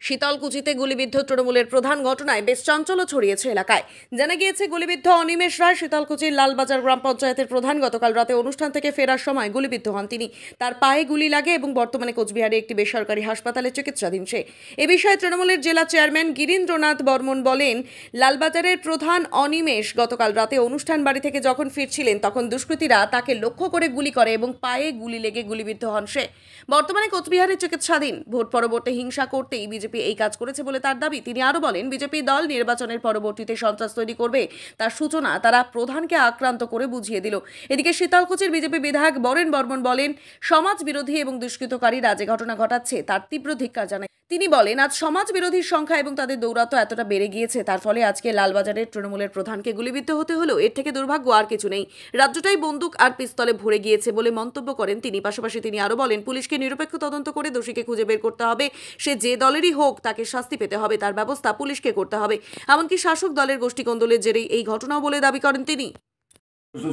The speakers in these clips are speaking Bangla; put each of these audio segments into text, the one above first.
শীতলকুচিতে গুলিবিদ্ধ তৃণমূলের প্রধান ঘটনায় বেশ চাঞ্চল্য ছড়িয়েছে এলাকায়। জানা গিয়েছে, গুলিবিদ্ধ অনিমেষ রায় শীতলকুচির লালবাজার গ্রাম পঞ্চায়েতের প্রধান। গতকাল রাতে অনুষ্ঠান থেকে ফেরার সময় গুলিবিদ্ধ হন তিনি। তার পায়ে গুলি লাগে এবং বর্তমানে কোচবিহারে একটি বেসরকারি হাসপাতালে চিকিৎসাধীন সে। এ বিষয়ে তৃণমূলের জেলা চেয়ারম্যান গিরীন্দ্রনাথ বর্মন বলেন, লালবাজারের প্রধান অনিমেষ গতকাল রাতে অনুষ্ঠান বাড়ি থেকে যখন ফিরছিলেন তখন দুষ্কৃতীরা তাকে লক্ষ্য করে গুলি করে এবং পায়ে গুলি লেগে গুলিবিদ্ধ হন সে। বর্তমানে কোচবিহারে চিকিৎসাধীন। ভোট পরবর্তী হিংসা করতেই বিজেপি এই কাজ করেছে বলে তার দাবি। তিনি আরো বলেন, বিজেপি দল নির্বাচনের পরবর্তীতে সন্ত্রাস তৈরি করবে তার সূচনা তারা প্রধানকে আক্রান্ত করে বুঝিয়ে দিল। এদিকে শীতলকুচির বিজেপি বিধায়ক বরেন বর্মন বলেন, সমাজ বিরোধী এবং দুষ্কৃতকারীরা যে ঘটনা ঘটাচ্ছে তার তীব্র ধিক্কার জানায়। তিনি বলেন, আজ সমাজ বিরোধীর সংখ্যা এবং তাদের দৌরাত্ম্য এতটা বেড়ে গিয়েছে, তার ফলে আজকে লালবাজারের তৃণমূলের প্রধানকে গুলিবিদ্ধ হতে হলো। এর থেকে দুর্ভাগ্য আর কিছু নেই। রাজ্যটাই বন্দুক আর পিস্তলে ভরে গিয়েছে বলে মন্তব্য করেন তিনি। পাশাপাশি তিনি আরো বলেন, পুলিশকে নিরপেক্ষ তদন্ত করে দোষীকে খুঁজে বের করতে হবে। সে যে দলেরই হোক তাকে শাস্তি পেতে হবে, তার ব্যবস্থা পুলিশকে করতে হবে। এমনকি শাসক দলের গোষ্ঠীকন্দলের জেরেই এই ঘটনা বলে দাবি করেন তিনি।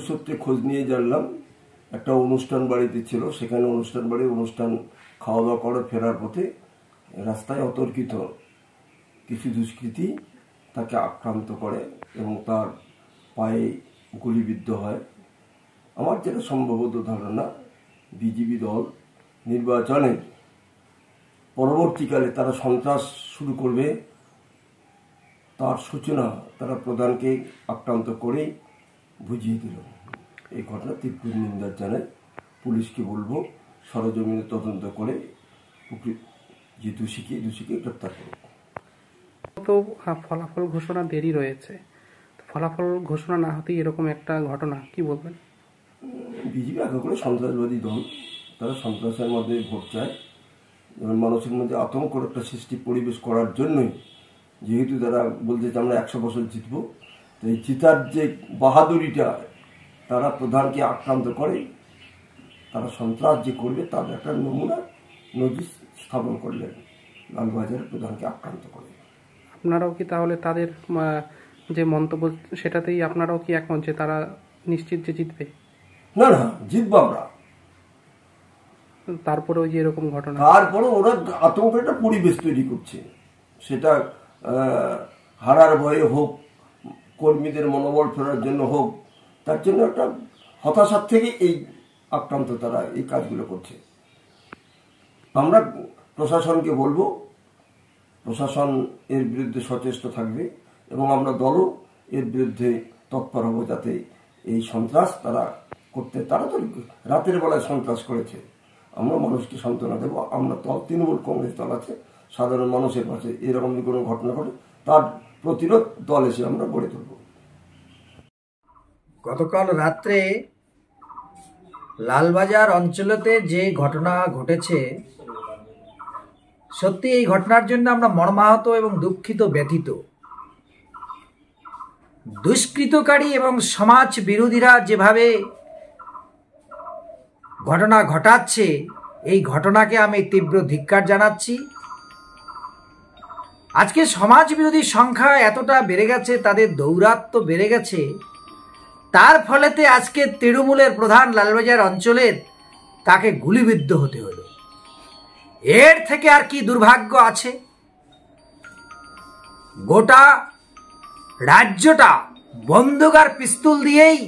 সূত্রে খোঁজ নিয়ে জানলাম একটা অনুষ্ঠান বাড়িতে ছিল, সেখানে অনুষ্ঠান খাওয়া দাওয়া করে ফেরার পথে রাস্তায় অতর্কিত কিছু দুষ্কৃতী তাকে আক্রান্ত করে এবং তার পায়ে গুলিবিদ্ধ হয়। আমার যেটা সম্ভবত ধারণা, বিজেপি দল নির্বাচনের পরবর্তীকালে তারা সন্ত্রাস শুরু করবে, তার সূচনা তারা প্রধানকে আক্রান্ত করেই বুঝিয়ে দিল। এই ঘটনা তীব্র নিন্দা জানায়। পুলিশকে বলবো সরজমিনে তদন্ত করে যে দোষীকে গ্রেপ্তার করবে। তো ফলাফল ঘোষণা দেরি রয়েছে, ফলাফল ঘোষণা না হতেই এরকম একটা ঘটনা, কি বলবেন? বিজেপি আগে করে সন্ত্রাসবাদী দল, তারা সন্ত্রাসের মধ্যে ভোট চায়, যেমন মানুষের মধ্যে আতঙ্কর একটা সৃষ্টি পরিবেশ করার জন্যই, যেহেতু তারা বলতে যে আমরা 100 বছর জিতবো, তো এই জিতার যে বাহাদুরিটা তারা প্রধানকে আক্রান্ত করে, তারা সন্ত্রাস যে করবে তার একটা নমুনা নজির স্থাপন করলেন লালবাজারের প্রধানকে আক্রান্ত করে। আপনারাও কি তাহলে তাদের যে মন্তব্য সেটাতেই আপনারাও কি একমত যে তারা নিশ্চিত যে জিতবে? না, জিতবো আমরা। তারপরে ওই যে এরকম ঘটনা, তারপরে ওরা আতঙ্কের একটা পরিবেশ তৈরি করছে, সেটা হারার ভয়ে হোক, কর্মীদের মনোবল ফেরার জন্য হোক, তার জন্য একটা হতাশার থেকে এই আক্রান্ত তারা এই কাজগুলো করছে। আমরা প্রশাসনকে বলবো, প্রশাসন এর বিরুদ্ধে সচেষ্ট থাকবে এবং আমরা দলও এর বিরুদ্ধে তৎপর হব, যাতে এই সন্ত্রাস তারা তো রাতের বেলায় সন্ত্রাস করেছে। আমরা মানুষকে সান্ত্বনা দেবো। আমরা দল তৃণমূল কংগ্রেস দল আছে, সাধারণ মানুষের পাশে এরকম কোনো ঘটনা ঘটে তার প্রতিরোধ দল এসে আমরা গড়ে তুলব। গতকাল রাত্রে লালবাজার অঞ্চলেতে যে ঘটনা ঘটেছে, সত্যি এই ঘটনার জন্য আমরা মর্মাহত এবং দুঃখিত, ব্যথিত। দুষ্কৃতকারী এবং সমাজ বিরোধীরা যেভাবে ঘটনা ঘটাচ্ছে, এই ঘটনাকে আমি তীব্র ধিক্কার জানাচ্ছি। আজকে সমাজ বিরোধীর সংখ্যা এতটা বেড়ে গেছে, তাদের দৌরাত্ম্য বেড়ে গেছে, তার ফলেতে আজকে তৃণমূলের প্রধান লালবাজার অঞ্চলের তাকে গুলিবিদ্ধ হতে হলো। এর থেকে আর কি দুর্ভাগ্য আছে? গোটা রাজ্যটা বন্দুক আর পিস্তল দিয়েই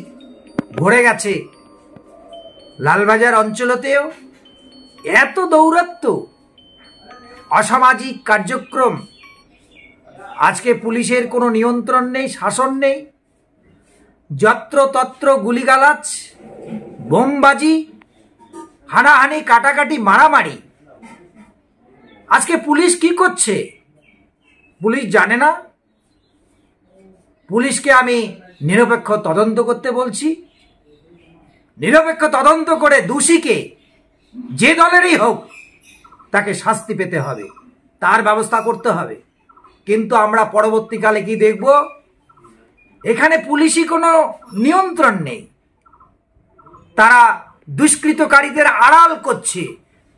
ভরে গেছে। লালবাজার অঞ্চলতেও এত দৌরাত্ম্য, অসামাজিক কার্যক্রম, আজকে পুলিশের কোনো নিয়ন্ত্রণ নেই, শাসন নেই, যত্রতত্র গুলিগালাজ, বোমবাজি, হানাহানি, কাটাকাটি, মারামারি। আজকে পুলিশ কি করছে? পুলিশ জানে না। পুলিশকে আমি নিরপেক্ষ তদন্ত করতে বলছি। নিরপেক্ষ তদন্ত করে দোষীকে, যে দলেরই হোক, তাকে শাস্তি পেতে হবে, তার ব্যবস্থা করতে হবে। কিন্তু আমরা পরবর্তীকালে কি দেখব? এখানে পুলিশই কোনো নিয়ন্ত্রণ নেই। তারা দুষ্কৃতকারীদের আড়াল করছে,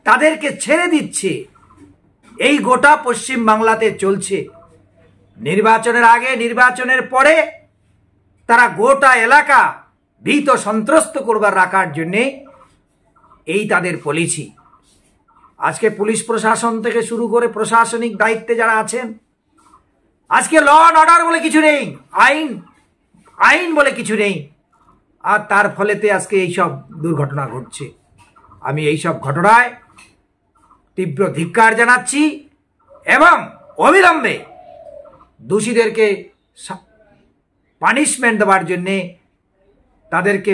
তাদেরকে ছেড়ে দিচ্ছে। এই গোটা পশ্চিম বাংলাতে চলছে। নির্বাচনের আগে, নির্বাচনের পরে তারা গোটা এলাকা ভীত সন্ত্রস্ত করবার রাখার জন্যে এই তাদের পলিসি। আজকে পুলিশ প্রশাসন থেকে শুরু করে প্রশাসনিক দায়িত্বে যারা আছেন, আজকে ল অ্যান্ড অর্ডার বলে কিছু নেই, আইন বলে কিছু নেই, আর তার ফলেতে আজকে এইসব দুর্ঘটনা ঘটছে। আমি এইসব ঘটনায় তীব্র ধিক্কার জানাচ্ছি এবং অবিলম্বে দোষীদেরকে পানিশমেন্ট দেওয়ার জন্যে, তাদেরকে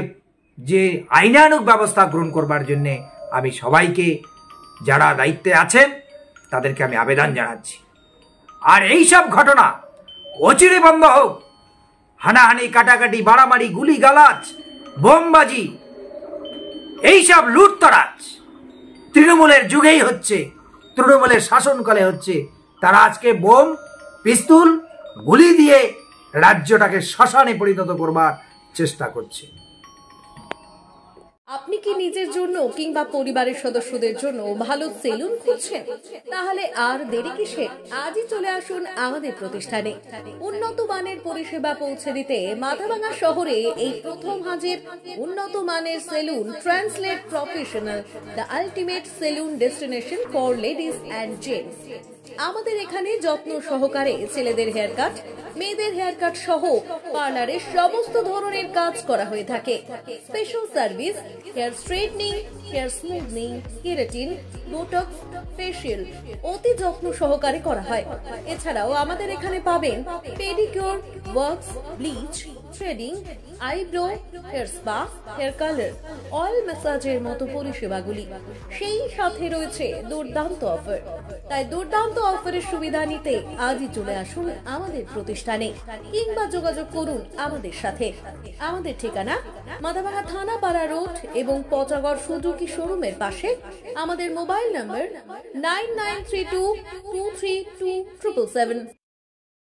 যে আইনানুগ ব্যবস্থা গ্রহণ করবার জন্যে আমি সবাইকে, যারা দায়িত্বে আছেন তাদেরকে আমি আবেদন জানাচ্ছি। আর এইসব ঘটনা অচিরে বন্ধ হোক। হানাহানি, কাটাকাটি, মারামারি, গুলি গালাজ, বোমবাজি, এইসব লুটতরাজ তৃণমূলের যুগেই হচ্ছে, তৃণমূলের শাসনকালে হচ্ছে। তারা আজকে বোম, পিস্তুল, গুলি দিয়ে রাজ্যটাকে শ্মশানে পরিণত করবার চেষ্টা করছে। আপনি কি নিজের জন্য কিংবা পরিবারের সদস্যদের জন্য ভালো সেলুন খুঁজছেন? তাহলে আর দেরি কিসের? আজই চলে আসুন আমাদের প্রতিষ্ঠানে। উন্নত মানের পরিষেবা পৌঁছে দিতে মাথাভাঙা শহরে এই প্রথম হাজির উন্নত মানের salon translate professional, the ultimate salon destination for ladies and gents. আমাদের এখানে যত্ন সহকারে ছেলেদের হেয়ার কাট, মেয়েদের হেয়ার কাট সহ পার্লারের সমস্ত ধরনের কাজ করা হয়ে থাকে। Special service, hair straightening, hair smoothing, keratin, botox, facial অতি যত্ন সহকারে করা হয়। এছাড়াও আমাদের এখানে পাবেন pedicure, wax, bleach, threading, eyebrow, hair spa, hair colour, oil ম্যাসাজের মতো পরিষেবাগুলি। সেই সাথে রয়েছে দুর্দান্ত অফার। তাই দুর্দান্ত অফারের সুবিধা নিতে আজই চলে আসুন আমাদের প্রতিষ্ঠানে কিংবা যোগাযোগ করুন আমাদের সাথে। আমাদের ঠিকানা মাথাভাঙা থানাপাড়া রোড এবং পচাগড় সুজুকি শোরুমের পাশে। আমাদের মোবাইল নম্বর 9932232777।